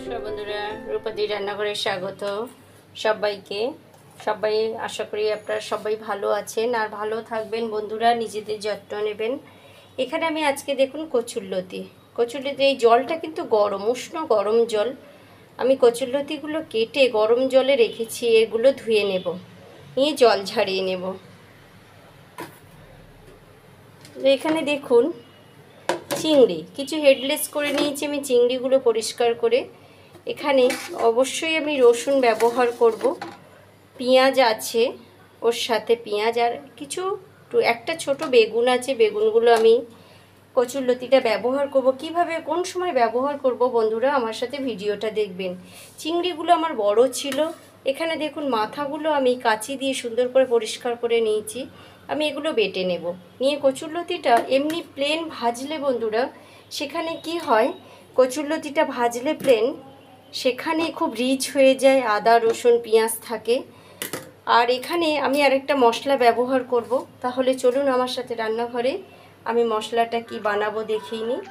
নমস্কার বন্ধুরা, রূপাদি রান্নাঘরে স্বাগত সবাইকে। সবাই আশা করি আপনারা সবাই ভালো আছেন আর ভালো থাকবেন বন্ধুরা, নিজেদের যত্ন নেবেন। এখানে আমি আজকে দেখুন কচুরলতি এই জলটা কিন্তু গরম, উষ্ণ গরম জল। আমি কচুরলতিগুলো কেটে গরম জলে রেখেছি, এগুলো ধুয়ে নেব, নিয়ে জল ঝাড়িয়ে নেব। এখানে দেখুন চিংড়ি কিছু হেডলেস করে নিয়েছি আমি, চিংড়িগুলো পরিষ্কার করে। এখানে অবশ্যই আমি রসুন ব্যবহার করব, পেঁয়াজ আছে ওর সাথে, পেঁয়াজ আর কিছু একটা ছোট বেগুন আছে, বেগুনগুলো আমি কচুরলতিটা ব্যবহার করব। কিভাবে কোন সময় ব্যবহার করব বন্ধুরা, আমার সাথে ভিডিওটা দেখবেন। চিংড়িগুলো আমার বড় ছিল। এখানে দেখুন মাথাগুলো আমি কাঁচি দিয়ে সুন্দর করে পরিষ্কার করে নিয়েছি। আমি এগুলো বেটে নেব, নিয়ে কচুরলতিটা এমনি প্লেন ভাজলে বন্ধুরা, সেখানে কি হয়, কচুরলতিটা ভাজলে প্লেন সেখানে খুব রিচ হয়ে যায়, আদা রসুন পেঁয়াজ থাকে। আর এখানে আমি আরেকটা মশলা ব্যবহার করব। তাহলে চলুন আমার সাথে রান্নাঘরে, আমি মশলাটা কি বানাবো দেখিয়ে নিই।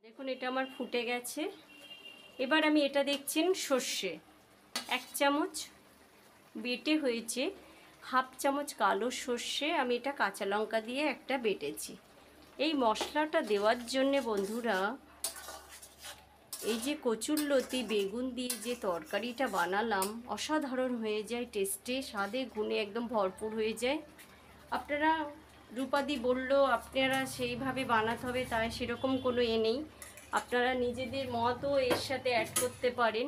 দেখুন এটা আমার ফুটে গেছে। এবার আমি এটা দেখছেন সর্ষে 1 চামচ বেটে হয়েছে, হাফ চামচ কালো সর্ষে, আমি এটা কাঁচা লঙ্কা দিয়ে একটা বেটেছি। এই মশলাটা দেওয়ার জন্যে বন্ধুরা, এই যে কচুরলতি বেগুন দিয়ে যে তরকারিটা বানালাম, অসাধারণ হয়ে যায়, টেস্টে স্বাদে গুণে একদম ভরপুর হয়ে যায়। আপনারা রূপাদি বলল আপনারা সেইভাবে বানাতে হবে, তাই সেরকম কোনো নেই, আপনারা নিজেদের মতও এর সাথে অ্যাড করতে পারেন।